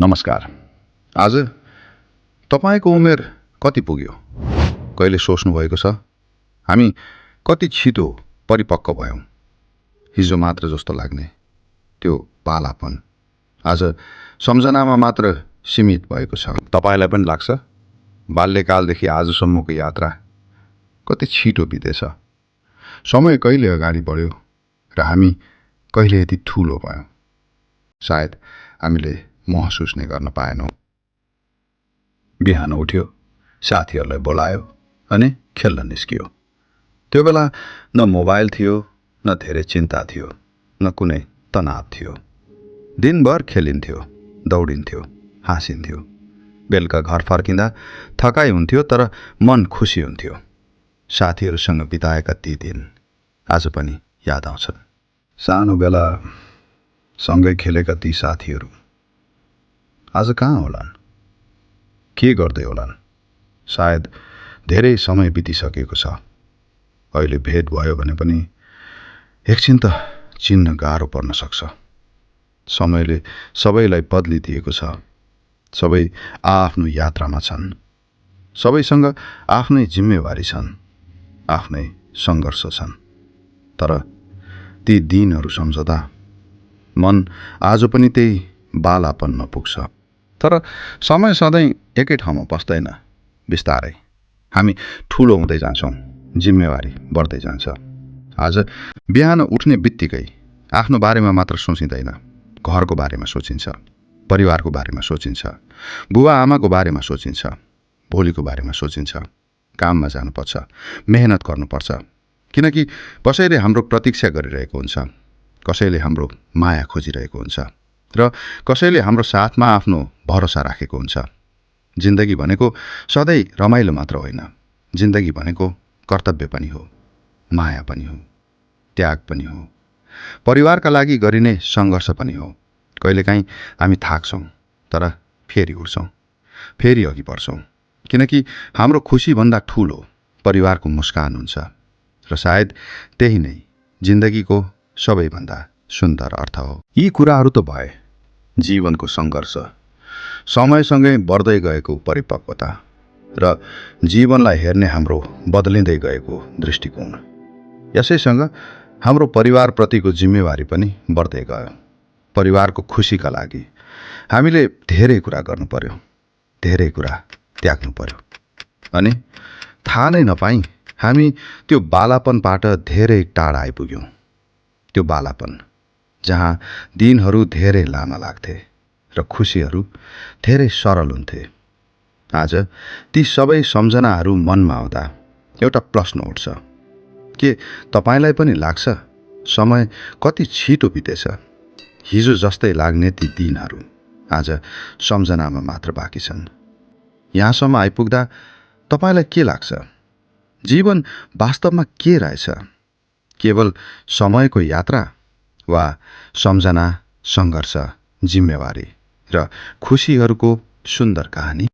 नमस्कार। आज तपाईको उमेर कति पुग्यो? कहिले सोच्नु भएको छ? हामी कति छिटो परिपक्व भयौं? हिजो मात्र जस्तो लाग्ने त्यो बालापन आज सम्झनामा मात्र सीमित भएको छ। तपाईलाई पनि लाग्छ बाल्यकालदेखि आजसम्मको यात्रा कति छिटो बितेछ? समय कहिले अगाडि बढ्यो र हामी कहिले यति ठूलो भयौं? सायद हामीले महसुस नै गर्न पाएनौं। बिहान उठ्यो, साथीहरूलाई बोलायो अनि खेल्न निस्कियो। त्यो बेला न मोबाइल थियो, न धेरै चिन्ता थियो, न कुनै तनाव थियो। दिनभर खेलिन्थ्यो, दौडिन्थ्यो, हाँसिन्थ्यो। बेलुका घर फर्किँदा थकाइ हुन्थ्यो तर मन खुसी हुन्थ्यो। साथीहरूसँग बिताएका ती दिन आज पनि याद आउँछन्। सानो बेला सँगै खेलेका ती साथीहरू आज कहाँ होलान्? के गर्दै होलान्? सायद धेरै समय बितिसकेको छ। अहिले भेट भयो भने पनि एकछिन त चिन्न गाह्रो पर्न सक्छ। समयले सबैलाई बदलिदिएको छ। सबै आफ्नो यात्रामा छन्। सबैसँग आफ्नै जिम्मेवारी छन्, आफ्नै संघर्ष छन्। तर ती दिनहरू सम्झदा मन आज पनि त्यही बालापनमा पुग्छ। तर समय सधैँ एकै ठाउँमा बस्दैन। बिस्तारै हामी ठूलो हुँदै जान्छौं, जिम्मेवारी बढ्दै जान्छ। आज बिहान उठ्ने बित्तिकै आफ्नो बारेमा मात्र सोचिँदैन, घरको बारेमा सोचिन्छ, परिवारको बारेमा सोचिन्छ, बुवा आमाको बारेमा सोचिन्छ, भोलिको बारेमा सोचिन्छ। काममा जानुपर्छ, मेहनत गर्नुपर्छ, किनकि कसैले हाम्रो प्रतीक्षा गरिरहेको हुन्छ, कसैले हाम्रो माया खोजिरहेको हुन्छ र कसैले हाम्रो साथमा आफ्नो भरोसा राखेको हुन्छ। जिन्दगी भनेको सधैँ रमाइलो मात्र होइन। जिन्दगी भनेको कर्तव्य पनि हो, माया पनि हो, त्याग पनि हो, परिवारका लागि गरिने संघर्ष पनि हो। कहिलेकाहीँ हामी थाक्छौं तर फेरि उठ्छौं, फेरि अघि बढ्छौं, किनकि हाम्रो खुशी भन्दा ठूलो परिवारको मुस्कान हुन्छ र सायद त्यही नै जिन्दगीको सबैभन्दा सुन्दर अर्थ हो। यी कुराहरू त भए जीवनको संघर्ष, समयसँगै बढ्दै गएको परिपक्वता र जीवनलाई हेर्ने हाम्रो बदलिँदै गएको दृष्टिकोण। यसैसँग हाम्रो परिवारप्रतिको जिम्मेवारी पनि बढ्दै गयो। परिवारको खुशीका लागि हामीले धेरै कुरा गर्नु पर्यो, धेरै कुरा त्याग्नु पर्यो। अनि थाहा नै नपाई हामी त्यो बालापनबाट धेरै टाढा आइपुग्यौं। त्यो बालापन जहाँ दिनहरू धेरै लामा लाग्थे र खुशीहरू धेरै सरल हुन्थे। आज ती सबै सम्झनाहरू मनमा आउँदा एउटा प्रश्न उठ्छ। के तपाईलाई पनि लाग्छ समय कति छिटो बितेछ? हिजो जस्तै लाग्ने ती दिनहरू आज सम्झनामा मात्र बाँकी छन्। यहाँसम्म आइपुग्दा तपाईलाई के लाग्छ? जीवन वास्तवमा के रहेछ? केवल समयको यात्रा वा सम्झना, संघर्ष, जिम्मेवारी र खुशीहरूको सुन्दर कहानी?